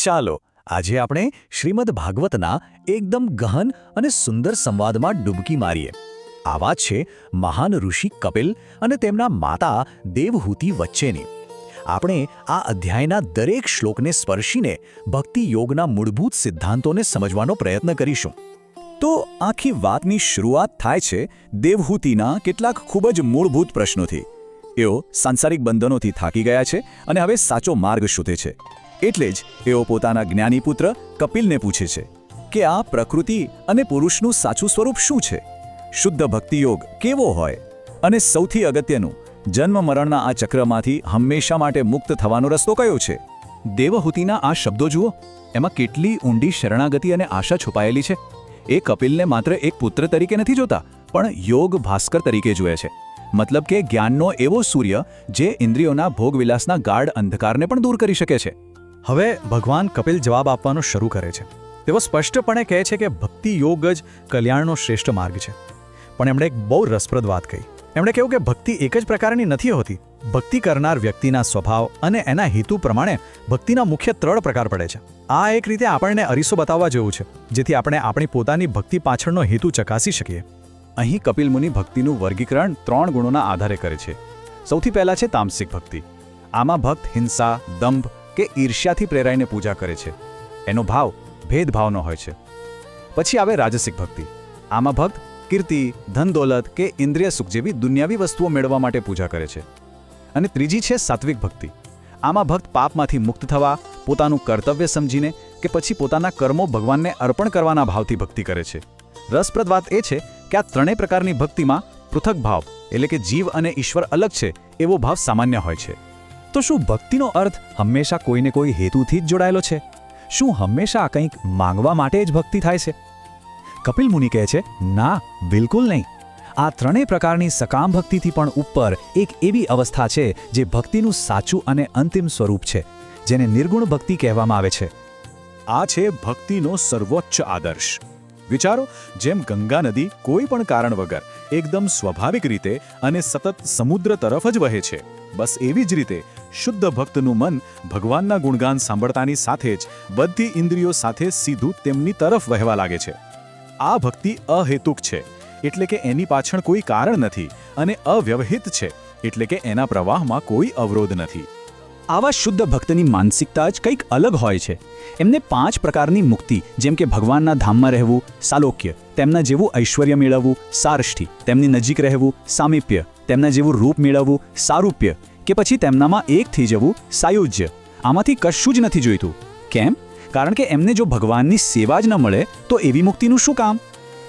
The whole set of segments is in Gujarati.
ચાલો આજે આપણે શ્રીમદ ભાગવતના એકદમ ગહન અને સુંદર સંવાદમાં ડૂબકી મારીએ. આ વાત છે મહાન ઋષિ કપિલ અને તેમના માતા દેવહૂતિ વચ્ચેની. આપણે આ અધ્યાયના દરેક શ્લોકને સ્પર્શીને ભક્તિ યોગના મૂળભૂત સિદ્ધાંતોને સમજવાનો પ્રયત્ન કરીશું. તો આખી વાતની શરૂઆત થાય છે દેવહૂતિના કેટલાક ખૂબ જ મૂળભૂત પ્રશ્નોથી. એઓ સાંસારિક બંધનોથી થાકી ગયા છે અને હવે સાચો માર્ગ શોધે છે. એટલે જ એઓ પોતાના જ્ઞાની પુત્ર કપિલને પૂછે છે કે આ પ્રકૃતિ અને પુરુષનું સાચું સ્વરૂપ શું છે, શુદ્ધ ભક્તિયોગ કેવો હોય, અને સૌથી અગત્યનું જન્મ મરણના આ ચક્રમાંથી હંમેશા માટે મુક્ત થવાનો રસ્તો કયો છે. દેવહૂતિના આ શબ્દો જુઓ, એમાં કેટલી ઊંડી શરણાગતિ અને આશા છુપાયેલી છે. એ કપિલને માત્ર એક પુત્ર તરીકે નથી જોતા, પણ યોગ ભાસ્કર તરીકે જુએ છે. મતલબ કે જ્ઞાનનો એવો સૂર્ય જે ઇન્દ્રિયોના ભોગવિલાસના ગાઢ અંધકારને પણ દૂર કરી શકે છે. હવે ભગવાન કપિલ જવાબ આપવાનો શરૂ કરે છે. તેઓ સ્પષ્ટપણે કહે છે કે ભક્તિ યોગ જ કલ્યાણનો શ્રેષ્ઠ માર્ગ છે. પણ એમણે એક બહુ રસપ્રદ વાત કહી. એમણે કહ્યું કે ભક્તિ એક જ પ્રકારની નથી હોતી. ભક્તિ કરનાર વ્યક્તિના સ્વભાવ અને એના હેતુ પ્રમાણે ભક્તિના મુખ્ય 3 પ્રકાર પડે છે. આ એક રીતે આપણને અરીસો બતાવવા જેવું છે, જેથી આપણે આપણી પોતાની ભક્તિ પાછળનો હેતુ ચકાસી શકીએ. અહીં કપિલ મુનિ ભક્તિનું વર્ગીકરણ 3 ગુણોના આધારે કરે છે. સૌથી પહેલા છે તામસિક ભક્તિ. આમાં ભક્ત હિંસા, દંભ કે ઈર્ષ્યાથી પ્રેરાઈને પૂજા કરે છે. એનો ભાવ ભેદભાવનો હોય છે. પછી આવે રાજસિક ભક્તિ. આમાં ભક્ત કીર્તિ, ધન દોલત કે ઇન્દ્રિય સુખ જેવી દુનિયાવી વસ્તુઓ મેળવવા માટે પૂજા કરે છે. અને ત્રીજી છે સાત્વિક ભક્તિ. આમાં ભક્ત પાપમાંથી મુક્ત થવા, પોતાનું કર્તવ્ય સમજીને કે પછી પોતાના કર્મો ભગવાનને અર્પણ કરવાના ભાવથી ભક્તિ કરે છે. રસપ્રદ વાત એ છે કે આ 3 પ્રકારની ભક્તિમાં પૃથક ભાવ એટલે કે જીવ અને ઈશ્વર અલગ છે એવો ભાવ સામાન્ય હોય છે. તો શું ભક્તિનો અર્થ હંમેશા કોઈને કોઈ હેતુથી જ જોડાયેલો છે? શું હંમેશા કંઈક માંગવા માટે જ ભક્તિ થાય છે? કપિલ મુનિ કહે છે, ના, બિલકુલ નહીં. આ 3 પ્રકારની સકામ ભક્તિથી પણ ઉપર એક એવી અવસ્થા છે જે ભક્તિનું સાચું અને અંતિમ સ્વરૂપ છે, જેને નિર્ગુણ ભક્તિ કહેવામાં આવે છે. આ છે ભક્તિનો સર્વોચ્ચ આદર્શ. વિચારો, જેમ ગંગા નદી કોઈ પણ કારણ વગર એકદમ સ્વાભાવિક રીતે અને સતત સમુદ્ર તરફ જ વહે છે, બસ એવી જ રીતે શુદ્ધ ભક્તનું મન ભગવાનના ગુણગાન સાંભળતાની સાથે જ બધી ઇન્દ્રિયો સાથે સીધું તેમની તરફ વહેવા લાગે છે. આ ભક્તિ અહેતુક છે, એટલે કે એની પાછળ કોઈ કારણ નથી, અને અવ્યવહિત છે, એટલે કે એના પ્રવાહમાં કોઈ અવરોધ નથી. આવા શુદ્ધ ભક્તની માનસિકતા જ કંઈક અલગ હોય છે. એમને 5 પ્રકારની મુક્તિ, જેમ કે ભગવાનના ધામમાં રહેવું, સાલોક્ય, તેમના જેવું ઐશ્વર્ય મેળવવું, સારષ્ઠી, તેમની નજીક રહેવું, સામીપ્ય, તેમના જેવું રૂપ મેળવવું, સારૂપ્ય, કે પછી તેમનામાં એક થઈ જવું, સાયુજ્ય. આમાંથી કશું જ નથી જોઈતું. કેમ? કારણ કે એમને જો ભગવાનની સેવા જ ન મળે તો એવી મુક્તિનું શું કામ?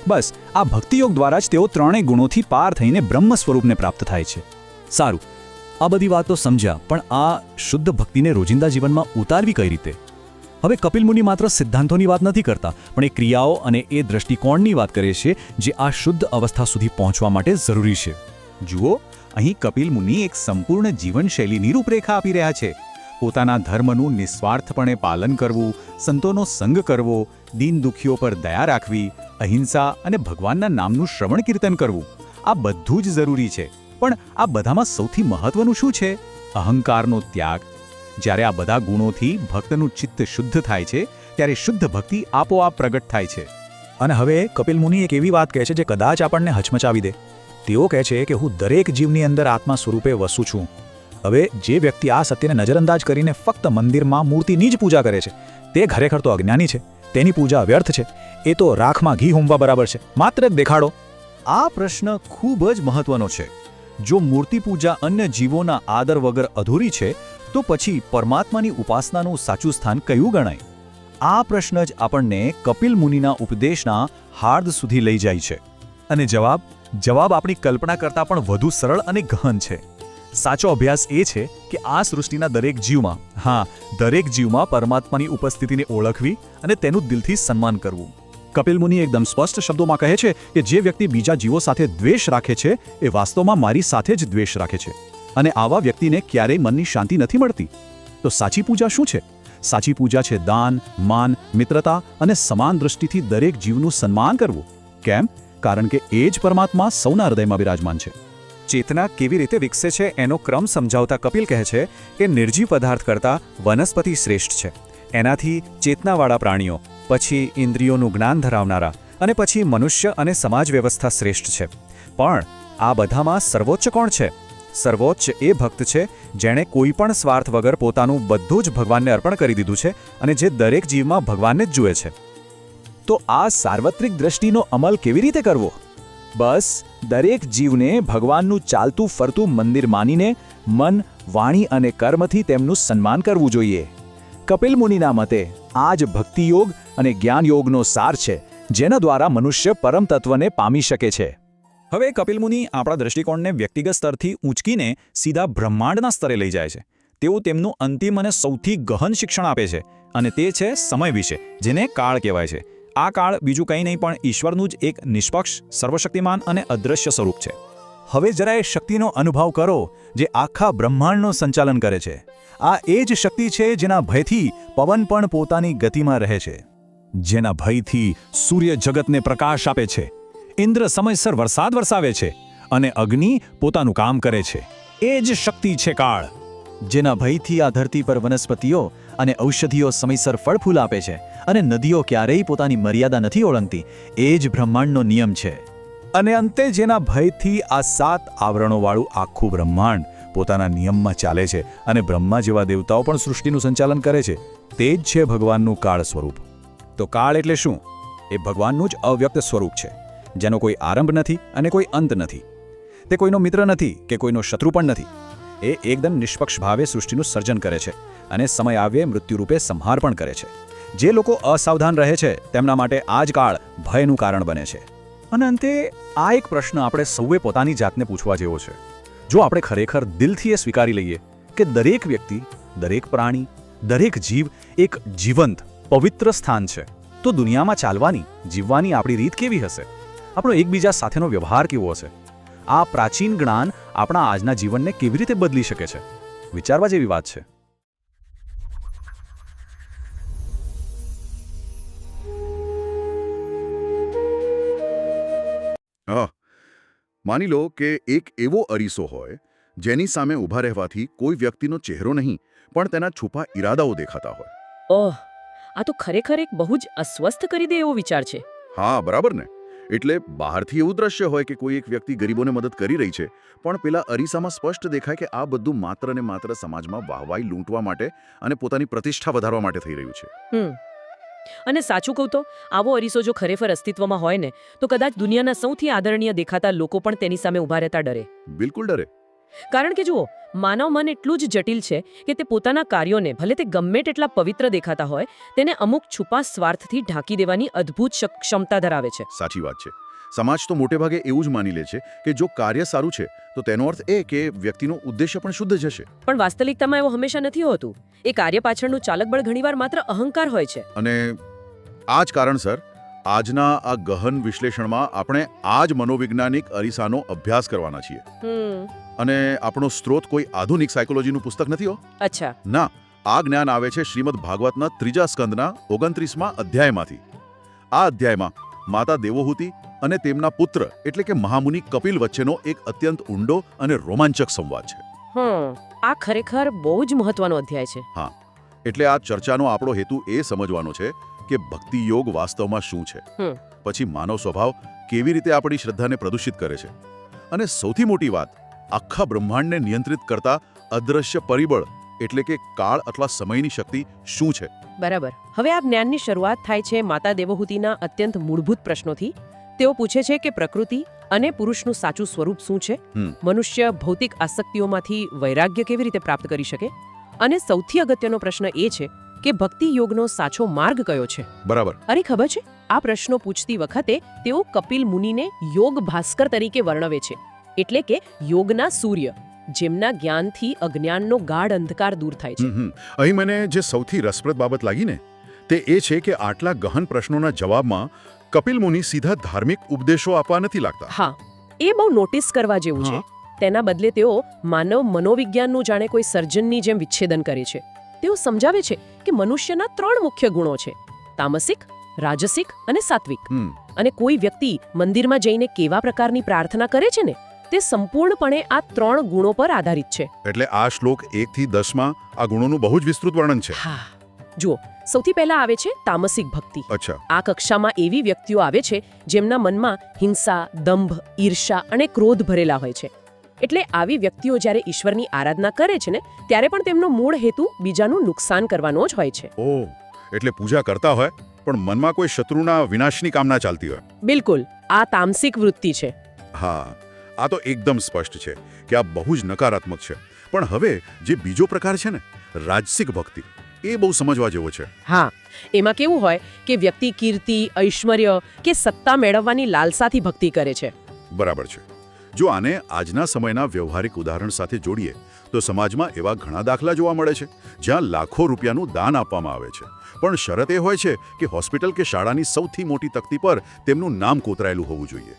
બસ આ ભક્તિયોગ દ્વારા જ તેઓ 3 ગુણોથી પાર થઈને બ્રહ્મ સ્વરૂપને પ્રાપ્ત થાય છે. સારું, આ બધી વાતો સમજ્યા, પણ આ શુદ્ધ ભક્તિને રોજિંદા જીવનમાં ઉતારવી કઈ રીતે? હવે કપિલ મુનિ માત્ર સિદ્ધાંતોની વાત નથી કરતા, પણ એ ક્રિયાઓ અને એ દ્રષ્ટિકોણની વાત કરે છે જે આ શુદ્ધ અવસ્થા સુધી પહોંચવા માટે જરૂરી છે. જુઓ, અહીં કપિલ મુનિ એક સંપૂર્ણ જીવનશૈલીની રૂપરેખા આપી રહ્યા છે. પોતાના ધર્મનું નિસ્વાર્થપણે પાલન કરવું, સંતોનો સંગ કરવો, દીન દુખીઓ પર દયા રાખવી, અહિંસા અને ભગવાનના નામનું શ્રવણ કીર્તન કરવું, આ બધું જ જરૂરી છે. પણ આ બધામાં સૌથી મહત્વનું શું છે? અહંકારનો ત્યાગ. જ્યારે આ બધા ગુણોથી ભક્તનું ચિત્ત શુદ્ધ થાય છે, ત્યારે શુદ્ધ ભક્તિ આપોઆપ પ્રગટ થાય છે. અને હવે કપિલ મુનિ એક એવી વાત કહે છે જે કદાચ આપણને હચમચાવી દે. તેઓ કહે છે કે હું દરેક જીવની અંદર આત્મા સ્વરૂપે વસું છું. હવે જે વ્યક્તિ આ સત્યને નજરઅંદાજ કરીને ફક્ત મંદિરમાં મૂર્તિની જ પૂજા કરે છે, તે ખરેખર તો અજ્ઞાની છે. તેની પૂજા વ્યર્થ છે. એ તો રાખમાં ઘી હોમવા બરાબર છે, માત્ર એક દેખાડો. આ પ્રશ્ન ખૂબ જ મહત્વનો છે. જો મૂર્તિ પૂજા અન્ય જીવોના આદર વગર અધૂરી છે, તો પછી પરમાત્માની ઉપાસનાનું સાચું સ્થાન કયું ગણાય? આ પ્રશ્ન જ આપણને કપિલ મુનિના ઉપદેશના હાર્દ સુધી લઈ જાય છે. અને જવાબ આપણી કલ્પના કરતાં પણ વધુ સરળ અને ગહન છે. સાચો અભ્યાસ એ છે કે આ સૃષ્ટિના દરેક જીવમાં પરમાત્માની ઉપસ્થિતિને ઓળખવી અને તેનું દિલથી સન્માન કરવું. કપિલ મુનિ એકદમ સ્પષ્ટ શબ્દોમાં કહે છે કે જે વ્યક્તિ બીજા જીવો સાથે દ્વેષ રાખે છે, એ વાસ્તવમાં મારી સાથે જ દ્વેષ રાખે છે. અને આવા વ્યક્તિને ક્યારેય મનની શાંતિ નથી મળતી. તો સાચી પૂજા શું છે? સાચી પૂજા છે દાન, માન, મિત્રતા અને સમાન દૃષ્ટિથી દરેક જીવનું સન્માન કરવું. કેમ? કારણ કે એ જ પરમાત્મા સૌના હૃદયમાં બિરાજમાન છે. ચેતના કેવી રીતે વિકસે છે એનો ક્રમ સમજાવતા કપિલ કહે છે કે નિર્જીવ પદાર્થ કરતાં વનસ્પતિ શ્રેષ્ઠ છે. એનાથી ચેતનાવાળા પ્રાણીઓ, પછી ઇન્દ્રિયોનું જ્ઞાન ધરાવનારા અને પછી મનુષ્ય અને સમાજ વ્યવસ્થા શ્રેષ્ઠ છે. પણ આ બધામાં સર્વોચ્ચ કોણ છે? સર્વોચ્ચ એ ભક્ત છે જેણે કોઈ પણ સ્વાર્થ વગર પોતાનું બધું જ ભગવાનને અર્પણ કરી દીધું છે અને જે દરેક જીવમાં ભગવાનને જ જુએ છે. તો આ સાર્વત્રિક દ્રષ્ટિનો અમલ કેવી રીતે કરવો? બસ દરેક જીવને ભગવાનનું ચાલતું ફરતું મંદિર માનીને મન, વાણી અને કર્મથી તેમનું સન્માન કરવું જોઈએ. કપિલ મુનિના મતે આ જ ભક્તિયોગ અને જ્ઞાનયોગનો સાર છે, જેના દ્વારા મનુષ્ય પરમ તત્વને પામી શકે છે. હવે કપિલ મુનિ આપણા દૃષ્ટિકોણને વ્યક્તિગત સ્તરથી ઊંચકીને સીધા બ્રહ્માંડના સ્તરે લઈ જાય છે. તેઓ તેમનું અંતિમ અને સૌથી ગહન શિક્ષણ આપે છે, અને તે છે સમય વિશે, જેને કાળ કહેવાય છે. આ કાળ બીજું કંઈ નહીં પણ ઈશ્વરનું જ એક નિષ્પક્ષ, સર્વશક્તિમાન અને અદૃશ્ય સ્વરૂપ છે. હવે જરા એ શક્તિનો અનુભવ કરો જે આખા બ્રહ્માંડનું સંચાલન કરે છે. આ એ જ શક્તિ છે જેના ભયથી પવન પણ પોતાની ગતિમાં રહે છે, જેના ભયથી સૂર્ય જગતને પ્રકાશ આપે છે, ઇન્દ્ર સમયસર વરસાદ વરસાવે છે અને અગ્નિ પોતાનું કામ કરે છે. એ જ શક્તિ છે કાળ. જેના ભયથી આ ધરતી પર વનસ્પતિઓ અને ઔષધિઓ સમયસર ફળ ફૂલ આપે છે અને નદીઓ ક્યારેય પોતાની મર્યાદા નથી ઓળંગતી. એ જ બ્રહ્માંડનો નિયમ છે. અને અંતે જેના ભયથી આ 7 આવરણોવાળું આખું બ્રહ્માંડ પોતાના નિયમમાં ચાલે છે અને બ્રહ્મા જેવા દેવતાઓ પણ સૃષ્ટિનું સંચાલન કરે છે, તે જ છે ભગવાનનું કાળ સ્વરૂપ. તો કાળ એટલે શું? એ ભગવાનનું જ અવ્યક્ત સ્વરૂપ છે, જેનો કોઈ આરંભ નથી અને કોઈ અંત નથી. તે કોઈનો મિત્ર નથી કે કોઈનો શત્રુ પણ નથી. એ એકદમ નિષ્પક્ષ ભાવે સૃષ્ટિનું સર્જન કરે છે અને સમય આવ્યે મૃત્યુરૂપે સંહાર પણ કરે છે. જે લોકો અસાવધાન રહે છે તેમના માટે આ જ કાળ ભયનું કારણ બને છે. અને અંતે આ એક પ્રશ્ન આપણે સૌએ પોતાની જાતને પૂછવા જેવો છે. જો આપણે ખરેખર દિલથી એ સ્વીકારી લઈએ કે દરેક વ્યક્તિ, દરેક પ્રાણી, દરેક જીવ એક જીવંત, પવિત્ર સ્થાન છે, તો દુનિયામાં ચાલવાની, જીવવાની આપણી રીત કેવી હશે? આપણો એકબીજા સાથેનો વ્યવહાર કેવો હશે? આ પ્રાચીન જ્ઞાન આપણા આજના જીવનને કેવી રીતે બદલી શકે છે? વિચારવા જેવી વાત છે. માની લો કે એક એવો અરીસો હોય જેની સામે ઊભા રહેવાથી કોઈ વ્યક્તિનો ચહેરો નહીં પણ તેના છુપા ઈરાદાઓ દેખાતા હોય. ઓહ, આ તો ખરેખર એક બહુ જ અસ્વસ્થ કરી દે એવો વિચાર છે. હા, બરાબર ને. એટલે બહારથી એવું દ્રશ્ય હોય કે કોઈ એક વ્યક્તિ ગરીબોને મદદ કરી રહી છે, પણ પેલા અરીસામાં સ્પષ્ટ દેખાય કે આ બધું માત્ર ને માત્ર સમાજમાં વાહવાઈ લૂંટવા માટે અને પોતાની પ્રતિષ્ઠા વધારવા માટે થઈ રહ્યું છે. અને સાચું કહું તો આવો અરીસો જો ખરેખર અસ્તિત્વમાં હોય ને તો કદાચ દુનિયાના સૌથી આદરણીય દેખાતા લોકો પણ તેની સામે ઊભા રહેતા ડરે. બિલકુલ ડરે. કારણ કે જુઓ, માનવ મન એટલું જ જટિલ છે કે તે પોતાના કાર્યોને, ભલે તે ગમે તેટલા પવિત્ર દેખાતા હોય, તેને અમુક છુપા સ્વાર્થથી ઢાંકી દેવાની અદ્ભુત ક્ષમતા ધરાવે છે. સાચી વાત છે. સમાજ તો મોટે ભાગે એવું જ માની લે છે કે જો કાર્ય સારું છે તો તેનો અર્થ એ કે વ્યક્તિનો ઉદ્દેશ્ય પણ શુદ્ધ જશે. પણ વાસ્તવિકતામાં એવું હંમેશા નથી હોતું. એ કાર્ય પાછળનું ચાલકબળ ઘણીવાર માત્ર અહંકાર હોય છે. અને આ જ કારણસર આજના આ ગહન વિશ્લેષણમાં આપણે આ જ મનોવૈજ્ઞાનિક અરીસાનો અભ્યાસ કરવાના છીએ. અને આપણો સ્ત્રોત કોઈ આધુનિક સાયકોલોજીનું પુસ્તક નથી હો. અચ્છા. ના, આ જ્ઞાન આવે છે શ્રીમદ ભાગવતના 3જા સ્કંદના 29મા અધ્યાયમાંથી. આ અધ્યાયમાં માતા દેવહૂતિ અને તેમના પુત્ર એટલે કે મહામુનિ કપિલ વચ્ચેનો એક અત્યંત ઊંડો અને રોમાંચક સંવાદ છે. આ ખરેખર બહુ જ મહત્વનો અધ્યાય છે. હા, એટલે આ ચર્ચાનો આપણો હેતુ એ સમજવાનો છે કે ભક્તિ યોગ વાસ્તવમાં શું છે, પછી માનવ સ્વભાવ કેવી રીતે આપણી શ્રદ્ધાને પ્રદૂષિત કરે છે, અને સૌથી મોટી વાત, આખા બ્રહ્માંડને નિયંત્રિત કરતા અદ્રશ્ય પરિબળ એટલે કે કાળ અથવા સમયની શક્તિ શું છે. બરાબર. હવે આ જ્ઞાનની શરૂઆત થાય છે માતા દેવહૂતિના અત્યંત મૂળભૂત પ્રશ્નોથી. તેઓ પૂછે છે કે પ્રકૃતિ અને પુરુષનું સાચું સ્વરૂપ શું છે? મનુષ્ય ભૌતિક આસક્તિઓમાંથી વૈરાગ્ય કેવી રીતે પ્રાપ્ત કરી શકે? અને સૌથી અગત્યનો પ્રશ્ન એ છે કે ભક્તિ યોગનો સાચો માર્ગ કયો છે? બરાબર. અરે ખબર છે, આ પ્રશ્નો પૂછતી વખતે તેઓ કપિલ મુનિને યોગ ભાસ્કર તરીકે વર્ણવે છે. એટલે કે યોગના સૂર્ય, જેમના જ્ઞાનથી અજ્ઞાનનો ગાઢ અંધકાર દૂર થાય છે. અહીં મને જે સૌથી રસપ્રદ બાબત લાગી ને તે એ છે કે આટલા ગહન પ્રશ્નોના જવાબમાં કપિલ મુનિ સીધા ધાર્મિક ઉપદેશો આપવા નથી લાગતા. હા, એ બહુ નોટિસ કરવા જેવું છે. તેના બદલે તેઓ માનવ મનોવિજ્ઞાનનું જાણે કોઈ સર્જનની જેમ વિચ્છેદન કરે છે. તેઓ સમજાવે છે કે મનુષ્યના 3 મુખ્ય ગુણો છે: તામસિક, રાજસિક અને સાત્વિક. અને કોઈ વ્યક્તિ મંદિરમાં જઈને કેવા પ્રકારની પ્રાર્થના કરે છે ને, તે સંપૂર્ણપણે આ 3 ગુણો પર આધારિત છે. એટલે આ શ્લોક 1 થી 10માં આ ગુણોનું બહુ જ વિસ્તૃત વર્ણન છે. હા, જુઓ, સૌથી પહેલા આવે છે તામસિક ભક્તિ. અચ્છા. આ કક્ષામાં એવી વ્યક્તિઓ આવે છે જેમના મનમાં હિંસા, દંભ, ઈર્ષા અને ક્રોધ ભરેલા હોય છે. એટલે આવી વ્યક્તિઓ જ્યારે ઈશ્વરની આરાધના કરે છે ને, ત્યારે પણ તેમનો મૂળ હેતુ બીજાનું નુકસાન કરવાનો જ હોય છે. ઓહ, એટલે પૂજા કરતા હોય પણ મનમાં કોઈ શત્રુના વિનાશની કામના ચાલતી હોય. બિલકુલ, આ તામસિક વૃત્તિ છે. હા, આ તો એકદમ સ્પષ્ટ છે કે આ બહુ જ નકારાત્મક છે. પણ હવે જે બીજો પ્રકાર છે ને, રાજસિક ભક્તિ, એ બહુ સમજવા જેવો છે. હા, એમાં કેવું હોય કે વ્યક્તિ કીર્તિ, ઐશ્વર્ય કે સત્તા મેળવવાની લાલસાથી ભક્તિ કરે છે. બરાબર છે. જો આને આજના સમયના વ્યવહારિક ઉદાહરણ સાથે જોડીએ તો સમાજમાં એવા ઘણા દાખલા જોવા મળે છે જ્યાં લાખો રૂપિયાનું દાન આપવામાં આવે છે, પણ શરત એ હોય છે કે હોસ્પિટલ કે શાળાની સૌથી મોટી તકતી પર તેમનું નામ કોતરાયેલું હોવું જોઈએ.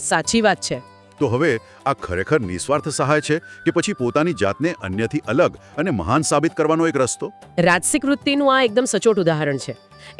સાચી વાત છે. તો હવે આ ખરેખર નિસ્વાર્થ સહાય છે કે પછી પોતાની જાતને અન્યથી અલગ અને મહાન સાબિત કરવાનો એક રસ્તો? રાજસિક વૃત્તિનું આ એકદમ સચોટ ઉદાહરણ છે.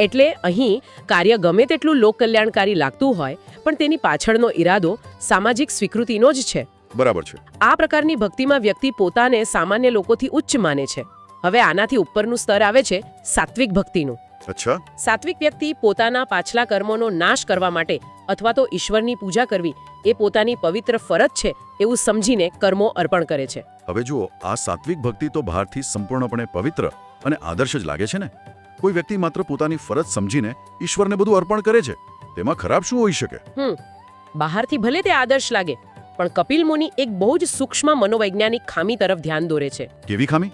એટલે અહીં કાર્ય ગમે તેટલું લોકકલ્યાણકારી લાગતું હોય, પણ તેની પાછળનો ઈરાદો સામાજિક સ્વીકૃતિનો જ છે. બરાબર છે. આ પ્રકારની ભક્તિમાં વ્યક્તિ પોતાને સામાન્ય લોકોથી ઉચ્ચ માને છે. હવે આનાથી ઉપરનું સ્તર આવે છે સાત્વિક ભક્તિનું. અચ્છા. સાત્વિક વ્યક્તિ પોતાના પાછલા કર્મોનો નાશ કરવા માટે અથવા તો ઈશ્વરની પૂજા કરવી એ પોતાની પવિત્ર ફરજ છે એવું સમજીને કર્મો અર્પણ કરે છે. હવે જુઓ, આ સાત્વિક ભક્તિ તો બહારથી સંપૂર્ણપણે પવિત્ર અને આદર્શ જ લાગે છે ને. કોઈ વ્યક્તિ માત્ર પોતાની ફરજ સમજીને ઈશ્વરને બધું અર્પણ કરે છે, તેમાં ખરાબ શું હોઈ શકે? બહારથી ભલે તે આદર્શ લાગે, પણ કપિલ મુનિ એક બહુ જ સૂક્ષ્મ મનોવૈજ્ઞાનિક ખામી તરફ ધ્યાન દોરે છે. કેવી ખામી?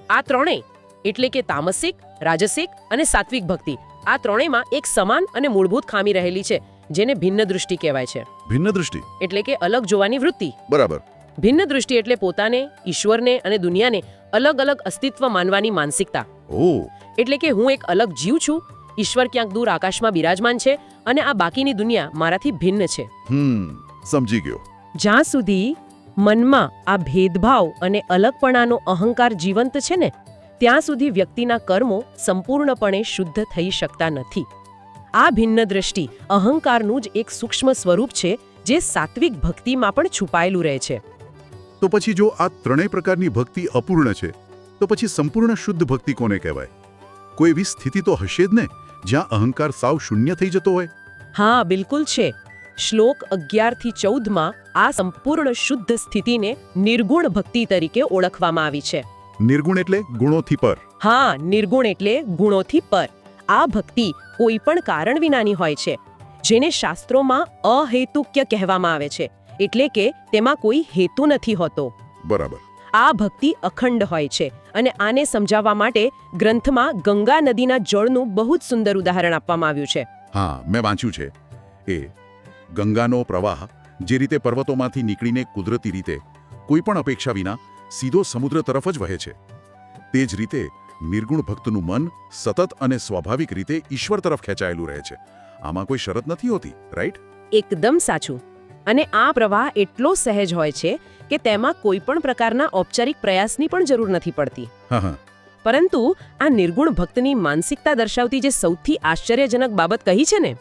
આ ત્રણેય એટલે કે તામસિક, રાજસિક અને સાત્વિક ભક્તિ, આ ત્રણેયમાં એક સમાન અને મૂળભૂત ખામી રહેલી છે, જેને ભિન્ન દૃષ્ટિ કહેવાય છે. ભિન્ન દૃષ્ટિ એટલે કે અલગ જોવાની વૃત્તિ. બરાબર. ભિન્ન દૃષ્ટિ એટલે પોતાને, ઈશ્વરને અને દુનિયાને અલગ અલગ અસ્તિત્વ માનવાની માનસિકતા. ઓહ, એટલે કે હું એક અલગ જીવ છું, ઈશ્વર ક્યાંક દૂર આકાશમાં બિરાજમાન છે અને આ બાકીની દુનિયા મારાથી ભિન્ન છે. સમજી ગયો. જ્યાં સુધી મનમાં આ ભેદભાવ અને અલગપણાનો અહંકાર જીવંત છે ને, ત્યાં સુધી વ્યક્તિના કર્મો સંપૂર્ણપણે શુદ્ધ થઈ શકતા નથી. આ ભિન્ન દ્રષ્ટિ અહંકારનું જ એક સૂક્ષ્મ સ્વરૂપ છે, જે સાત્વિક ભક્તિમાં પણ છુપાયેલું રહે છે. તો પછી જો આ ત્રણેય પ્રકારની ભક્તિ અપૂર્ણ છે, તો પછી સંપૂર્ણ શુદ્ધ ભક્તિ કોને કહેવાય? કોઈ એવી સ્થિતિ તો હશે જ ને જ્યાં અહંકાર સાવ શૂન્ય થઈ જતો હોય? હા, બિલકુલ છે. શ્લોક 11 થી 14 આ સંપૂર્ણ શુદ્ધ સ્થિતિને નિર્ગુણ ભક્તિ તરીકે ઓળખવામાં આવી છે. નિર્ગુણ એટલે ગુણોથી પર? હા, નિર્ગુણ એટલે ગુણોથી પર. આ ભક્તિ કોઈ પણ કારણ વિનાની હોય છે, જેને શાસ્ત્રોમાં અહેતુક્ય કહેવામાં આવે છે, એટલે કે તેમાં કોઈ હેતુ નથી હોતો. બરાબર. આ ભક્તિ અખંડ હોય છે અને આને સમજાવવા માટે ગ્રંથમાં ગંગા નદીના જળનું બહુ જ સુંદર ઉદાહરણ આપવામાં આવ્યું છે. હા, મેં વાંચ્યું છે. એ ગંગાનો પ્રવાહ જે રીતે પર્વતોમાંથી નીકળીને કુદરતી રીતે કોઈ પણ અપેક્ષા વિના સીધો સમુદ્ર તરફ જ વહે છે, તે જ રીતે નિર્ગુણ ભક્તનું મન સતત અને સ્વાભાવિક રીતે ઈશ્વર તરફ ખેંચાયેલું રહે છે. આમાં કોઈ શરત નથી હોતી, રાઈટ? એકદમ સાચું. અને આ પ્રવાહ એટલો સહેજ હોય છે કે તેમાં કોઈ પણ પ્રકારના ઔપચારિક પ્રયાસની પણ જરૂર નથી પડતી. પરંતુ આ નિર્ગુણ ભક્તની માનસિકતા દર્શાવતી જે સૌથી આશ્ચર્યજનક બાબત કહી છે ને,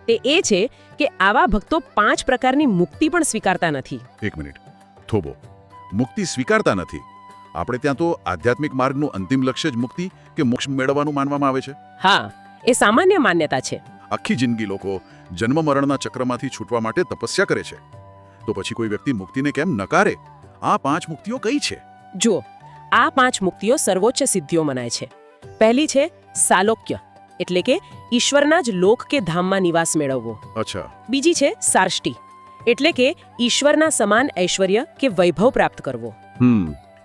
તે એ છે કે આવા ભક્તો 5 પ્રકારની મુક્તિ પણ સ્વીકારતા નથી. એક મિનિટ, થોભો. મુક્તિ સ્વીકારતા નથી? આપણે ત્યાં તો આધ્યાત્મિક માર્ગનું અંતિમ લક્ષ્ય જ મુક્તિ કે મોક્ષ મેળવવાનું માનવામાં આવે છે. હા, એ સામાન્ય માન્યતા છે. આખી જિંદગી લોકો જન્મ મરણના ચક્રમાંથી છૂટવા માટે તપસ્યા કરે છે. તો પછી કોઈ વ્યક્તિ મુક્તિને કેમ નકારે? આ 5 મુક્તિઓ કઈ છે? જુઓ, આ 5 મુક્તિઓ સર્વોચ્ચ સિદ્ધિઓ મનાય છે. પહેલી છે સાલોક્ય, એટલે કે ઈશ્વરના જ લોક કે ધામમાં નિવાસ મેળવવો. અચ્છા. બીજી છે સાર્ષ્ટિ, એટલે કે ઈશ્વરના સમાન ઐશ્વર્ય કે વૈભવ પ્રાપ્ત કરવો.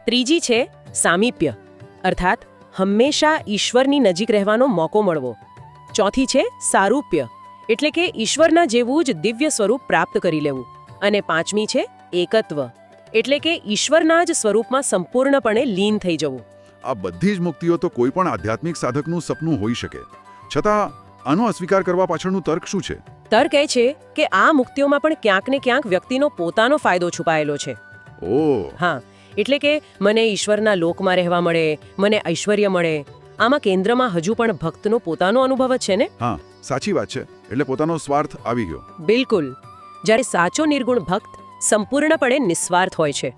ત્રીજી છે સામીપ્ય, અર્થાત હંમેશા ઈશ્વરની નજીક રહેવાનો મોકો મળવો. ચોથી છે સારૂપ્ય, એટલે કે ઈશ્વરના જેવું જ દિવ્ય સ્વરૂપ પ્રાપ્ત કરી લેવું. અને પાંચમી છે એકત્વ, એટલે કે ઈશ્વરના જ સ્વરૂપમાં સંપૂર્ણપણે લીન થઈ જવું. આ બધી જ મુક્તિઓ તો કોઈ પણ આધ્યાત્મિક સાધકનું સપનું હોઈ શકે. છતાં આનો અસ્વીકાર કરવા પાછળનું તર્ક શું છે? તર્ક એ છે કે આ મુક્તિઓમાં પણ ક્યાંક ને ક્યાંક વ્યક્તિનો પોતાનો ફાયદો છુપાયેલો છે. ઓહ. હા, એટલે કે મને ઈશ્વરના લોકમાં રહેવા મળે, મને ઐશ્વર્ય મળે, આમાં કેન્દ્રમાં હજુ પણ ભક્તનો પોતાનો અનુભવ જ છે ને. હા, સાચી વાત છે. એટલે પોતાનો સ્વાર્થ આવી ગયો. બિલકુલ. જ્યારે સાચો નિર્ગુણ ભક્ત સંપૂર્ણપણે નિસ્વાર્થ હોય છે.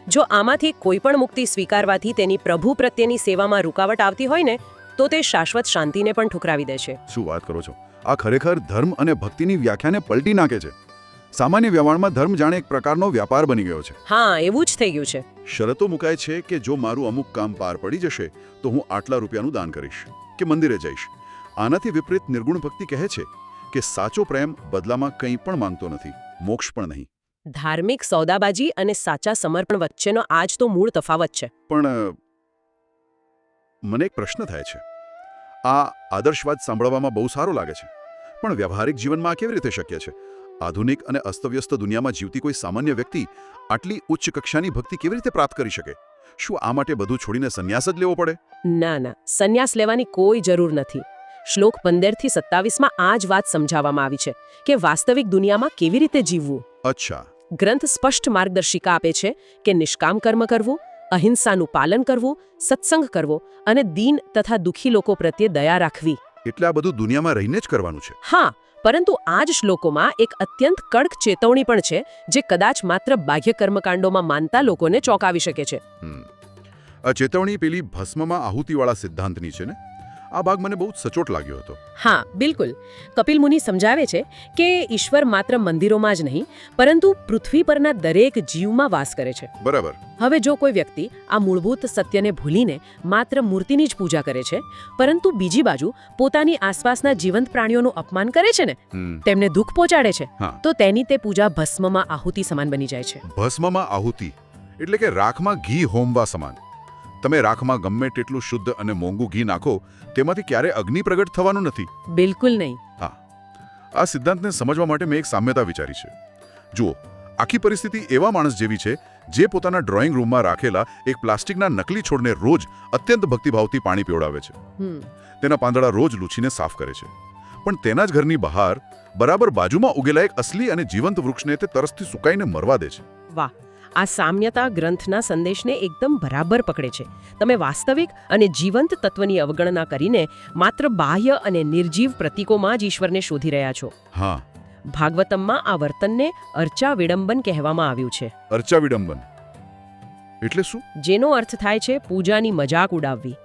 જો આમાંથી કોઈ પણ મુક્તિ સ્વીકારવાથી તેની પ્રભુ પ્રત્યેની સેવામાં રૂકાવટ આવતી હોય ને, તો તે શાશ્વત શાંતિને પણ ઠુકરાવી દે છે. શું વાત કરો છો! આ ખરેખર ધર્મ અને ભક્તિની વ્યાખ્યાને પલટી નાખે છે. સામાન્ય વ્યવહારમાં ધર્મ જાણે એક પ્રકારનો વ્યાપાર બની ગયો છે. હા, એવું જ થઈ ગયું છે. શરતો મુકાય છે કે જો મારું અમુક કામ પાર પડી જશે તો હું આટલા રૂપિયાનું દાન કરીશ કે મંદિરે જઈશ. આનાથી વિપરીત નિર્ગુણ ભક્તિ કહે છે કે સાચો પ્રેમ બદલામાં કંઈ પણ માંગતો નથી, મોક્ષ પણ નહીં. ધાર્મિક સોદાબાજી અને સાચા સમર્પણ વચ્ચેનો આ જ તો મૂળ તફાવત છે. પણ મને એક પ્રશ્ન થાય છે. આ આદર્શવાદ સાંભળવામાં બહુ સારો લાગે છે, પણ વ્યવહારિક જીવનમાં આ કેવી રીતે શક્ય છે? આધુનિક અને અસ્તવ્યસ્ત દુનિયામાં જીવતી કોઈ સામાન્ય વ્યક્તિ આટલી ઉચ્ચ કક્ષાની ભક્તિ કેવી રીતે પ્રાપ્ત કરી શકે? શું આ માટે બધું છોડીને સંન્યાસ જ લેવો પડે? ના, સંન્યાસ લેવાની કોઈ જરૂર નથી. શ્લોક 15 થી 27માં આ જ વાત સમજાવવામાં આવી છે કે વાસ્તવિક દુનિયામાં કેવી રીતે જીવવું. અચ્છા. ગ્રંથ સ્પષ્ટ માર્ગદર્શિકા આપે છે કે નિષ્કામ કર્મ કરવું, અહિંસાનું પાલન કરવું, સત્સંગ કરવો અને દીન તથા દુઃખી લોકો પ્રત્યે દયા રાખવી. એટલે આ બધું દુનિયામાં રહીને જ કરવાનું છે? હા, પરંતુ આ જ શ્લોકોમાં એક અત્યંત કડક ચેતવણી પણ છે જે કદાચ માત્ર બાહ્ય કર્મકાંડોમાં માનતા લોકોને ચોંકાવી શકે છે. આ ચેતવણી પેલી ભસ્મમાં આહુતિવાળા સિદ્ધાંતની છે ને? આ ભાગ મને બહુ જ સચોટ લાગ્યો હતો. હા, બિલકુલ. કપિલ મુનિ સમજાવે છે કે ઈશ્વર માત્ર મંદિરોમાં જ નહીં પરંતુ પૃથ્વી પરના દરેક જીવમાં વાસ કરે છે. બરાબર. હવે જો કોઈ વ્યક્તિ આ મૂળભૂત સત્યને ભૂલીને માત્ર મૂર્તિની જ પૂજા કરે છે પરંતુ બીજી બાજુ પોતાની આસપાસના જીવંત પ્રાણીઓનું અપમાન કરે છે ને, તેમને દુઃખ પહોંચાડે છે, તો તેની તે પૂજા ભસ્મમાં આહુતિ સમાન બની જાય છે. ભસ્મમાં આહુતિ એટલે કે રાખમાં ઘી હોમવા સમાન. તમે રાખમાં ગમે તેટલું શુદ્ધ અને મોંઘું ઘી નાખો, તેમાંથી ક્યારે અગ્નિ પ્રગટ થવાનું નથી. બિલકુલ નહીં. હા, આ સિદ્ધાંતને સમજવા માટે મેં એક સામ્યતા વિચારી છે. જુઓ, આખી પરિસ્થિતિ એવા માણસ જેવી છે જે પોતાના ડ્રોઈંગ રૂમમાં રાખેલા એક પ્લાસ્ટિકના નકલી છોડને રોજ અત્યંત ભક્તિભાવથી પાણી પીવડાવે છે. તેના પાંદડા રોજ લૂછીને સાફ કરે છે. પણ તેના જ ઘરની બહાર બરાબર બાજુમાં ઉગેલા એક અસલી અને જીવંત વૃક્ષને તે તરસથી સુકાઈને મરવા દે છે. વાહ, આ સામ્યતા ગ્રંથના સંદેશને એકદમ બરાબર પકડે છે. તમે વાસ્તવિક અને જીવંત તત્વની અવગણના કરીને માત્ર બાહ્ય અને નિર્જીવ પ્રતીકોમાં જ ઈશ્વરને શોધી રહ્યા છો. હા. ભાગવતમમાં આ વર્તનને અર્ચા વિડંબન કહેવામાં આવ્યું છે. અર્ચા વિડંબન એટલે શું? જેનો અર્થ થાય છે પૂજાની મજાક ઉડાવવી.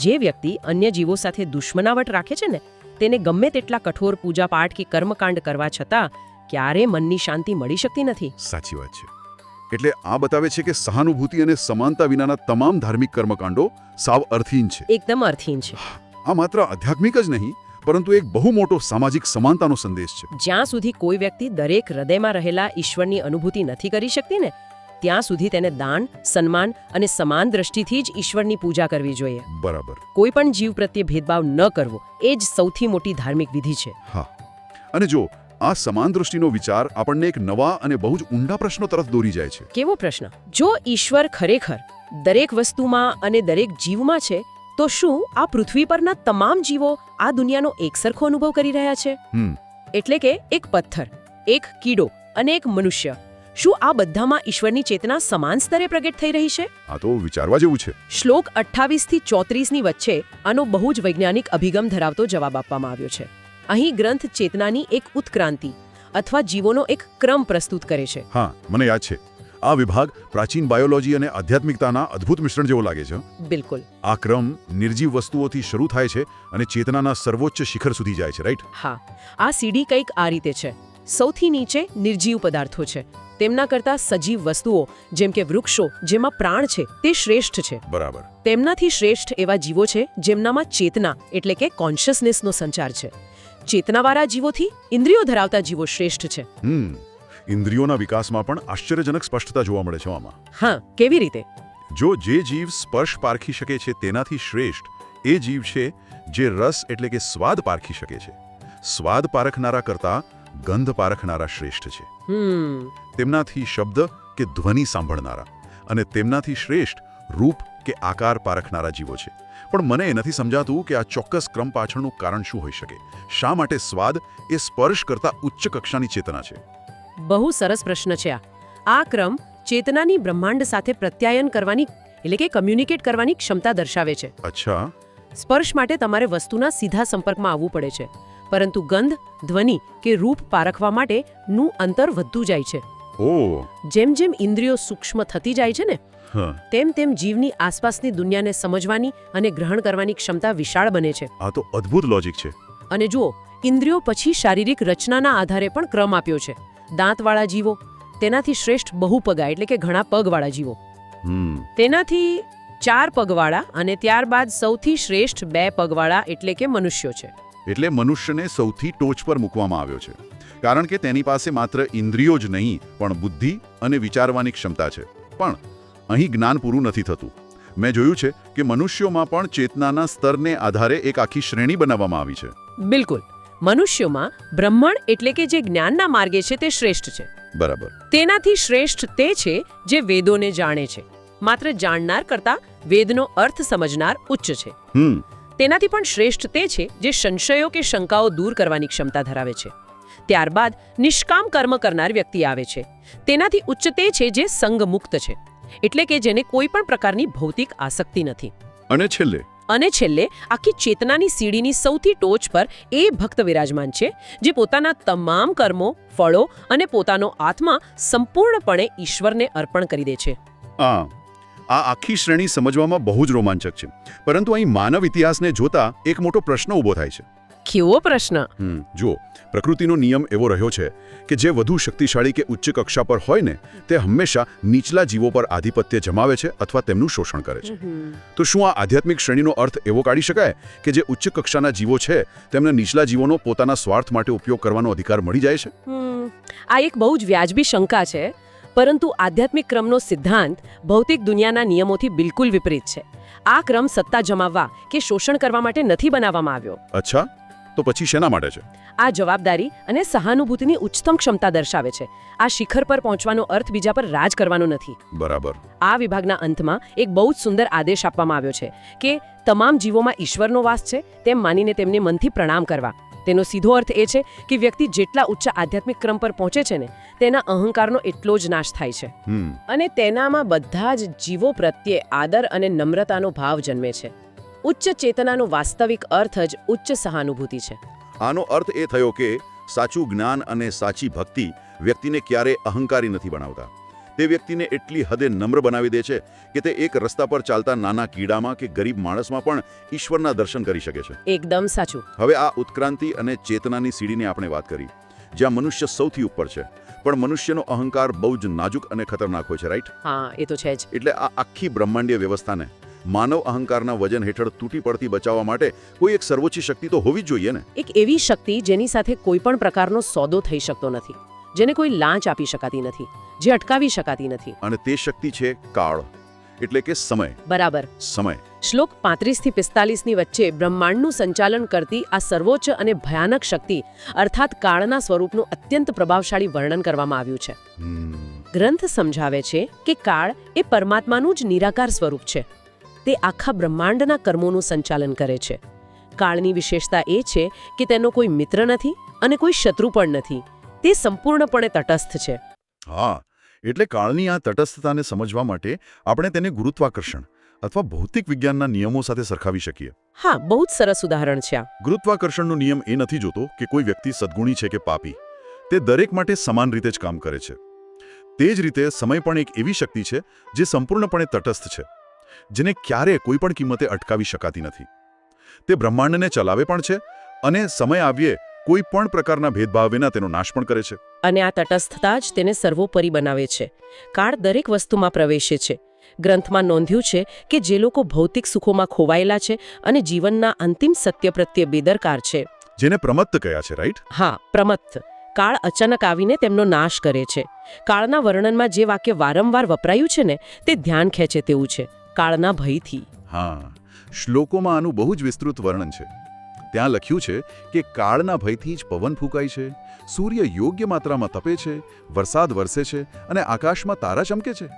જે વ્યક્તિ અન્ય જીવો સાથે દુશ્મનાવટ રાખે છે ને, તેને ગમે તેટલા કઠોર પૂજાપાઠ કે કર્મકાંડ કરવા છતાં ક્યારે મનની શાંતિ મળી શકતી નથી. સાચી વાત છે. એટલે આ બતાવે છે કે સહાનુભૂતિ અને સમાનતા વિનાના તમામ ધાર્મિક કર્મકાંડો સાવ અર્થહીન છે. એકદમ અર્થહીન છે. આ માત્ર આધ્યાત્મિક જ નહીં પરંતુ એક બહુ મોટો સામાજિક સમાનતાનો સંદેશ છે. જ્યાં સુધી કોઈ વ્યક્તિ દરેક હૃદયમાં રહેલા ઈશ્વરની અનુભૂતિ નથી કરી શકતી ને, ત્યાં સુધી તેને દાન, સન્માન અને સમાન દ્રષ્ટિથી જ ઈશ્વરની પૂજા કરવી જોઈએ. બરાબર. કોઈ પણ જીવ પ્રત્યે ભેદભાવ ન કરવો એ જ સૌથી મોટી ધાર્મિક વિધિ છે. હા, અને જો આ સમાન દૃષ્ટિનો વિચાર આપણને એક નવા અને બહુ જ ઊંડા પ્રશ્નો તરફ દોરી જાય છે. કેવો પ્રશ્ન? જો ઈશ્વર ખરેખર દરેક વસ્તુમાં અને દરેક જીવમાં છે, તો શું આ પૃથ્વી પરના તમામ જીવો આ દુનિયાનો એકસરખો અનુભવ કરી રહ્યા છે? એટલે કે એક પથ્થર, એક કીડો અને એક મનુષ્ય, શું આ બધામાં ઈશ્વરની ચેતના સમાન સ્તરે પ્રગટ થઈ રહી છે? આ તો વિચારવા જેવું છે. શ્લોક 28 થી 34ની વચ્ચે આનો બહુ જ વૈજ્ઞાનિક અભિગમ ધરાવતો જવાબ આપવામાં આવ્યો છે. અહીં ગ્રંથ ચેતનાની એક ઉત્ક્રાંતિ અથવા જીવોનો એક ક્રમ પ્રસ્તુત કરે છે. હા, મને યાદ છે. આ વિભાગ પ્રાચીન બાયોલોજી અને આધ્યાત્મિકતાના અદ્ભુત મિશ્રણ જેવો લાગે છે. બિલકુલ. આ ક્રમ નિર્જીવ વસ્તુઓથી શરૂ થાય છે અને ચેતનાના સર્વોચ્ચ શિખર સુધી જાય છે, રાઈટ? હા, આ સીડી કંઈક આ રીતે છે. સૌથી નીચે નિર્જીવ પદાર્થો છે. તેમના કરતા સજીવ વસ્તુઓ જેમ કે વૃક્ષો જેમાં પ્રાણ છે તે શ્રેષ્ઠ છે. બરાબર. તેમનાથી શ્રેષ્ઠ એવા જીવો છે જેમનામાં ચેતના એટલે કે કોન્શિયસનેસનો સંચાર છે. ચેતનાવાળા જીવોથી ઇન્દ્રિયો ધરાવતા જીવો શ્રેષ્ઠ છે. ઇન્દ્રિયોના વિકાસમાં પણ આશ્ચર્યજનક સ્પષ્ટતા જોવા મળે છે આમાં. હા, કેવી રીતે? જો જે જીવ સ્પર્શ પારખી શકે છે તેનાથી શ્રેષ્ઠ એ જીવ છે જે રસ એટલે કે સ્વાદ પારખી શકે છે. સ્વાદ પારખનારા કરતા ગંધ પારખનારા શ્રેષ્ઠ છે. તેમનાથી શબ્દ કે ધ્વનિ સાંભળનારા અને તેમનાથી શ્રેષ્ઠ રૂપ કે આકાર પારખનારા જીવો છે. પણ મને એ નથી સમજાતું કે આ ચોક્કસ ક્રમ પાછળનું કારણ શું હોઈ શકે. શા માટે સ્વાદ એ સ્પર્શ કરતા ઉચ્ચ કક્ષાની ચેતના છે? બહુ સરસ પ્રશ્ન છે આ. આ ક્રમ ચેતનાની બ્રહ્માંડ સાથે પ્રત્યાયન કરવાની એટલે કે કમ્યુનિકેટ કરવાની ક્ષમતા દર્શાવે છે. અચ્છા. સ્પર્શ માટે તમારે વસ્તુના સીધા સંપર્કમાં આવવું પડે છે, પરંતુ ગંધ, ધ્વનિ કે રૂપ પારખવા માટેનું અંતર વધતું જાય છે. ઓ જેમ જેમ ઇન્દ્રિયો સૂક્ષ્મ થતી જાય છે ને હા તેમ તેમ જીવની આસપાસની દુનિયાને સમજવાની અને ગ્રહણ કરવાની ક્ષમતા વિશાળ બને છે. આ તો અદ્ભુત લોજિક છે. અને જુઓ, ઇન્દ્રિયો પછી શારીરિક રચનાના આધારે પણ ક્રમ આપ્યો છે. દાંતવાળા જીવો, તેનાથી શ્રેષ્ઠ બહુપગા એટલે કે ઘણા પગવાળા જીવો, તેનાથી 4 પગવાળા અને ત્યારબાદ સૌથી શ્રેષ્ઠ 2 પગવાળા એટલે કે મનુષ્યો છે. એટલે મનુષ્યને સૌથી ટોચ પર મૂકવામાં આવ્યો છે, કારણ કે તેની પાસે માત્ર ઇન્દ્રિયો જ નહીં પણ બુદ્ધિ અને વિચારવાની ક્ષમતા છે. પણ અહીં જ્ઞાન પૂરું નથી થતું. મેં જોયું છે કે મનુષ્યોમાં પણ ચેતનાના સ્તરને આધારે એક આખી શ્રેણી બનાવવામાં આવી છે. બિલકુલ. મનુષ્યોમાં બ્રહ્મણ એટલે કે જે જ્ઞાનના માર્ગે છે તે શ્રેષ્ઠ છે. બરાબર. તેનાથી શ્રેષ્ઠ તે છે જે વેદોને જાણે છે. માત્ર જાણનાર કરતાં વેદનો અર્થ સમજનાર ઉચ્ચ છે. તેનાથી પણ શ્રેષ્ઠ તે છે જે સંશયો કે શંકાઓ દૂર કરવાની ક્ષમતા ધરાવે છે. ત્યારબાદ નિષ્કામ કર્મ કરનાર વ્યક્તિ આવે છે. તેનાથી ઉચ્ચ તે છે જે સંગમુક્ત છે, એટલે કે જેને કોઈ પણ પ્રકારની ભૌતિક આસક્તિ નથી. અને છેલ્લે આખી ચેતનાની સીડીની સૌથી ટોચ પર એ ભક્ત વિરાજમાન છે જે પોતાના તમામ કર્મો, ફળો અને પોતાનો આત્મા સંપૂર્ણપણે ઈશ્વરને અર્પણ કરી દે છે. આ આખી શ્રેણી સમજવામાં બહુ જ રોમાંચક છે. પરંતુ અહીં માનવ ઇતિહાસને જોતા એક મોટો પ્રશ્ન ઊભો થાય છે. કેવો પ્રશ્ન? જુઓ, પ્રકૃતિનો નિયમ એવો રહ્યો છે કે જે વધુ શક્તિશાળી કે ઉચ્ચ કક્ષા પર હોય ને તે હંમેશા નીચલા જીવો પર આધિપત્ય જમાવે છે અથવા તેમનું શોષણ કરે છે. તો શું આ આધ્યાત્મિક શ્રેણીનો અર્થ એવો કાઢી શકાય કે જે ઉચ્ચ કક્ષાના જીવો છે તેમને નીચલા જીવોનો પોતાના સ્વાર્થ માટે ઉપયોગ કરવાનો અધિકાર મળી જાય છે? આ એક બહુ જ વ્યાજબી શંકા છે, પરંતુ આધ્યાત્મિક ક્રમનો સિદ્ધાંત ભૌતિક દુનિયાના નિયમોથી બિલકુલ વિપરીત છે. આ ક્રમ સત્તા જમાવવા કે શોષણ કરવા માટે નથી બનાવવામાં આવ્યો. અચ્છા, તો પછી શેના માટે છે? આ જવાબદારી અને સહાનુભૂતિની ઉચ્ચતમ ક્ષમતા દર્શાવે છે. આ શિખર પર પહોંચવાનો અર્થ બીજા પર રાજ કરવાનો નથી. બરાબર. આ વિભાગના અંતમાં એક બહુ જ સુંદર આદેશ આપવામાં આવ્યો છે કે તમામ જીવોમાં ઈશ્વરનો વાસ છે તેમ માનીને તેમને મનથી પ્રણામ કરવા. તેનો સીધો અર્થ એ છે કે વ્યક્તિ જેટલા ઉચ્ચ આધ્યાત્મિક ક્રમ પર પહોંચે છે ને તેના અહંકારનો એટલો જ નાશ થાય છે અને તેનામાં બધા જ જીવો પ્રત્યે આદર અને નમ્રતાનો ભાવ જન્મે છે. ઉચ્ચ ચેતનાનો વાસ્તવિક અર્થ જ ઉચ્ચ સહાનુભૂતિ છે. આનો અર્થ એ થયો કે સાચું જ્ઞાન અને સાચી ભક્તિ વ્યક્તિને ક્યારે અહંકારી નથી બનાવતા. તે વ્યક્તિને એટલી હદે નમ્ર બનાવી દે છે કે તે એક રસ્તા પર ચાલતા નાના કીડામાં કે ગરીબ માણસમાં પણ ઈશ્વરના દર્શન કરી શકે છે. એકદમ સાચું. હવે આ ઉત્ક્રાંતિ અને ચેતનાની સીડીની આપણે વાત કરી, જ્યાં મનુષ્ય સૌથી ઉપર છે, પણ મનુષ્યનો અહંકાર બહુ જ નાજુક અને ખતરનાક હોય છે, રાઈટ? હા, એ તો છે જ. એટલે આ આખી બ્રહ્માંડીય વ્યવસ્થાને માનવ અહંકારના વજન હેઠળ તૂટી પડતી બચાવવા માટે કોઈ એક સર્વોચ્ચ શક્તિ તો હોવી જ જોઈએ ને. એક એવી શક્તિ જેની સાથે કોઈ પણ પ્રકારનો સોદો થઈ શકતો નથી, જેને કોઈ લાંચ આપી શકાતી નથી, જે અટકાવી શકાતી નથી. અને તે શક્તિ છે કાળ, એટલે કે સમય. બરાબર. સમય. શ્લોક 35 થી 45 ની વચ્ચે બ્રહ્માંડનું સંચાલન કરતી આ સર્વોચ્ચ અને ભયાનક શક્તિ અર્થાત કાળના સ્વરૂપનું અત્યંત પ્રભાવશાળી વર્ણન કરવામાં આવ્યું છે. ગ્રંથ સમજાવે છે કે કાળ એ પરમાત્માનું જ નિરાકાર સ્વરૂપ છે. તે આખા બ્રહ્માંડના કર્મોનું સંચાલન કરે છે. કાળની વિશેષતા એ છે કે તેનો કોઈ મિત્ર નથી અને કોઈ શત્રુ પણ નથી. તે સંપૂર્ણપણે તટસ્થ છે. હા, એટલે કાળની આ તટસ્થતાને સમજવા માટે આપણે તેને ગુરુત્વાકર્ષણ અથવા ભૌતિક વિજ્ઞાનના નિયમો સાથે સરખાવી શકીએ. હા, બહુ જ સરસ ઉદાહરણ છે આ. ગુરુત્વાકર્ષણનો નિયમ એ નથી જોતો કે કોઈ વ્યક્તિ સદ્ગુણી છે કે પાપી. તે દરેક માટે સમાન રીતે જ કામ કરે છે. તે જ રીતે સમય પણ એક એવી શક્તિ છે જે સંપૂર્ણપણે તટસ્થ છે, જેને ક્યારેય કોઈ પણ કિંમતે અટકાવી શકાતી નથી. તે બ્રહ્માંડને ચલાવે પણ છે અને સમય આવ્યે કોઈ પણ પ્રકારના ભેદભાવ વિના તેનો નાશ પણ કરે છે. અને આ તટસ્થતા જ તેને સર્વોપરી બનાવે છે. કાળ દરેક વસ્તુમાં પ્રવેશે છે. ગ્રંથમાં નોંધ્યું છે કે જે લોકો ભૌતિક સુખોમાં ખોવાયેલા છે અને જીવનના અંતિમ સત્ય પ્રત્યે બેદરકાર છે, જેને પ્રમત્ત કહ્યા છે, રાઈટ? હા, પ્રમત્ત. કાળ અચાનક આવીને તેમનો નાશ કરે છે. કાળના વર્ણનમાં જે વાક્ય વારંવાર વપરાયું છે ને તે ધ્યાન ખેંચે તેવું છે. કાળના ભયથી. હા, શ્લોકોમાં આનું બહુ જ વિસ્તૃત વર્ણન છે. ત્યાં લખ્યું છે કે કાળના ભયથી જ પવન ફૂંકાય છે, સૂર્ય યોગ્ય માત્રામાં તપે છે, વરસાદ વરસે છે અને આકાશમાં તારા ચમકે છે.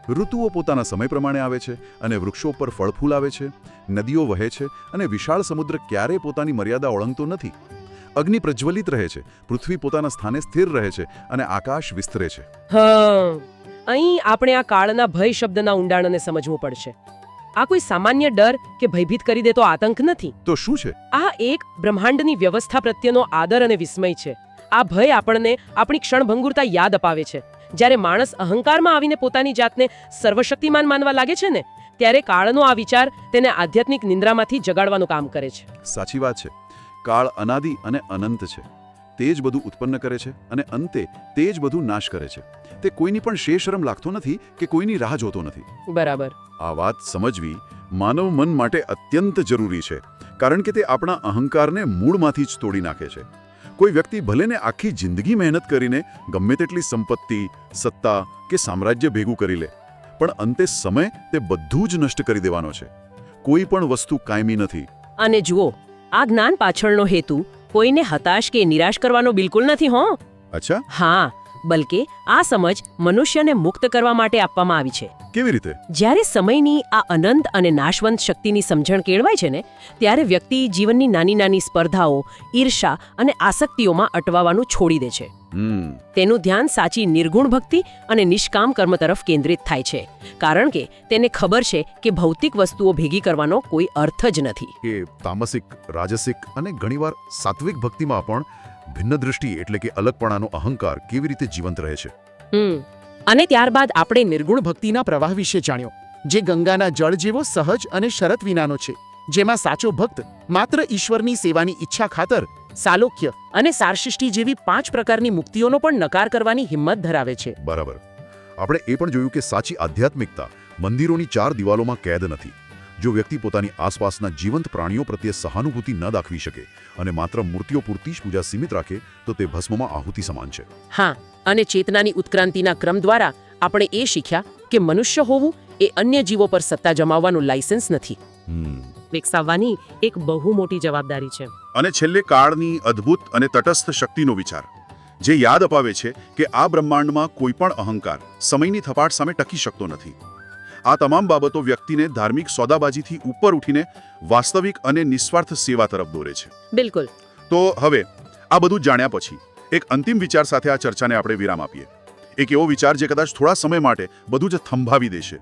ઋતુઓ પોતાના સમય પ્રમાણે આવે છે અને વૃક્ષો પર ફળ ફૂલ આવે છે. નદીઓ વહે છે અને વિશાળ સમુદ્ર ક્યારેય પોતાની મર્યાદા ઓળંગતો નથી. અગ્નિ પ્રજ્વલિત રહે છે, પૃથ્વી પોતાના સ્થાને સ્થિર રહે છે અને આકાશ વિસ્તરે છે. અહીં આપણે આ કાળના ભય શબ્દના ઊંડાણને સમજવું પડશે. આ કોઈ સામાન્ય ડર કે ભયભીત કરી દેતો આતંક નથી. તો શું છે? આ એક બ્રહ્માંડની વ્યવસ્થા પ્રત્યેનો આદર અને વિસ્મય છે. આ ભય આપણને આપણી ક્ષણભંગુરતા યાદ અપાવે છે. જ્યારે માણસ અહંકારમાં આવીને પોતાની જાતને સર્વશક્તિમાન માનવા લાગે છે ને ત્યારે કાળનો આ વિચાર તેને આધ્યાત્મિક નિંદ્રામાંથી જગાડવાનું કામ કરે છે. સાચી વાત છે. કાળ અનાદિ અને અનંત છે. તે જ બધું ઉત્પન્ન કરે છે અને અંતે તે જ બધું નાશ કરે છે. તે કોઈની પણ શેષરમ લાગતો નથી કે કોઈની રાહ જોતો નથી. બરાબર. આ વાત સમજવી માનવ મન માટે અત્યંત જરૂરી છે, કારણ કે તે આપણા અહંકારને મૂળમાંથી જ તોડી નાખે છે. કોઈ વ્યક્તિ ભલેને આખી જિંદગી મહેનત કરીને ગમે તેટલી સંપત્તિ, સત્તા કે સામ્રાજ્ય ભેગું કરી લે, પણ અંતે સમય તે બધું જ નષ્ટ કરી દેવાનો છે. કોઈ પણ વસ્તુ કાયમી નથી. અને જુઓ, આ જ્ઞાન પાછળનો હેતુ કોઈને હતાશ કે નિરાશ કરવાનો બિલકુલ નથી હો. અચ્છા, હા, બલકે આ સમજ મનુષ્યને મુક્ત કરવા માટે આપવામાં આવી છે. કેવી રીતે? જ્યારે સમયની આ અનંત અને નાશવંત શક્તિની સમજણ કેળવાય છે ને ત્યારે વ્યક્તિ જીવનની નાની નાની સ્પર્ધાઓ, ઈર્ષા અને આસક્તિઓમાં અટવાવાનું છોડી દે છે. તેનું ધ્યાન સાચી નિર્ગુણ ભક્તિ અને નિષ્કામ કર્મ તરફ કેન્દ્રિત થાય છે, કારણ કે તેને ખબર છે કે ભૌતિક વસ્તુઓ ભેગી કરવાનો કોઈ અર્થ જ નથી. કે તામસિક, રાજસિક અને ઘણીવાર સાત્વિક ભક્તિમાં પણ ભિન્ન દૃષ્ટિ એટલે કે અલગપણાનો અહંકાર કેવી રીતે જીવંત રહે છે. અને ત્યારબાદ આપણે નિર્ગુણ ભક્તિના પ્રવાહ વિશે જાણ્યો, જે ગંગાના જળ જેવો સહજ અને શરત વિનાનો છે, જેમાં સાચો ભક્ત માત્ર ઈશ્વરની સેવાની ઈચ્છા ખાતર સાલોક્ય અને સારશિષ્ટિ જેવી 5 પ્રકારની મુક્તિઓનો પણ નકાર કરવાની હિંમત ધરાવે છે. બરાબર. આપણે એ પણ જોયું કે સાચી આધ્યાત્મિકતા મંદિરોની 4 દિવાલોમાં કેદ નથી. જો વ્યક્તિ પોતાની આસપાસના જીવંત પ્રાણીઓ પ્રત્યે સહાનુભૂતિ ન દાખવી શકે અને માત્ર મૂર્તિઓ પૂરતી જ પૂજા સીમિત રાખે તો તે ભસ્મમાં આહુતિ સમાન છે. હા, અને ચેતનાની ઉત્ક્રાંતિના ક્રમ દ્વારા આપણે એ શીખ્યા કે મનુષ્ય હોવું એ અન્ય જીવો પર સત્તા જમાવવાનું લાયસન્સ નથી. વિકસાવવાની એક બહુ મોટી જવાબદારી છે. અને છેલ્લે કાળની અદ્ભુત અને તટસ્થ શક્તિનો વિચાર, જે યાદ અપાવે છે કે આ બ્રહ્માંડમાં કોઈ પણ અહંકાર સમયની થપાટ સામે ટકી શકતો નથી. આ તમામ બાબતો વ્યક્તિને ધાર્મિક સોદાબાજીથી ઉપર ઉઠીને વાસ્તવિક અને નિસ્વાર્થ સેવા તરફ દોરે છે. બિલકુલ. તો હવે આ બધું જાણ્યા પછી એક અંતિમ વિચાર સાથે આ ચર્ચાને આપણે વિરામ આપીએ. એક એવો વિચાર જે કદાચ થોડા સમય માટે બધું જ થંભાવી દેશે.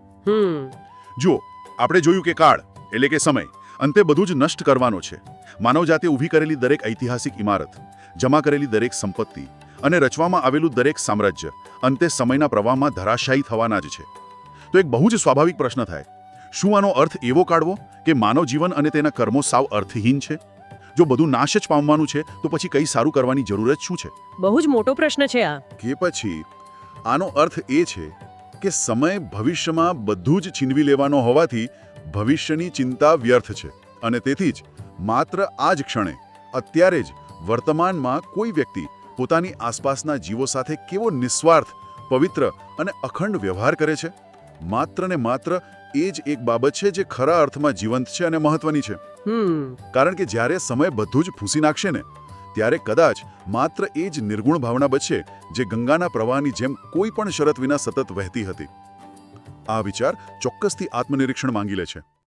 જુઓ, આપણે જોયું કે કાળ એટલે કે સમય અંતે બધું જ નષ્ટ કરવાનો છે. માનવજાતે ઊભી કરેલી દરેક ઐતિહાસિક ઇમારત, જમા કરેલી દરેક સંપત્તિ અને રચવામાં આવેલું દરેક સામ્રાજ્ય અંતે સમયના પ્રવાહમાં ધરાશાયી થવાના જ છે. તો એક બહુ જ સ્વાભાવિક પ્રશ્ન થાય, શું આનો અર્થ એવો કાઢવો કે માનવ જીવન અને તેના કર્મો સાવ અર્થહીન છે? જો બધું નાશ જ પામવાનું છે તો પછી કંઈ સારું કરવાની જરૂર જ શું છે? બહુ જ મોટો પ્રશ્ન છે આ. કે પછી આનો અર્થ એ છે કે સમય ભવિષ્યમાં બધું જ છીનવી લેવાનો હોવાથી ભવિષ્યની ચિંતા વ્યર્થ છે અને તેથી જ માત્ર આ જ ક્ષણે, અત્યારે જ વર્તમાનમાં કોઈ વ્યક્તિ પોતાની આસપાસના જીવો સાથે કેવો નિસ્વાર્થ, પવિત્ર અને અખંડ વ્યવહાર કરે છે, માત્ર ને માત્ર એ જ એક બાબત છે જે ખરા અર્થમાં જીવંત છે અને મહત્વની છે. કારણ કે જ્યારે સમય બધું જ ભૂંસી નાખશે ને ત્યારે કદાચ માત્ર એ જ નિર્ગુણ ભાવના બચશે જે ગંગાના પ્રવાહની જેમ કોઈ પણ શરત વિના સતત વહેતી હતી. આ વિચાર ચોક્કસથી આત્મનિરીક્ષણ માંગી લે છે.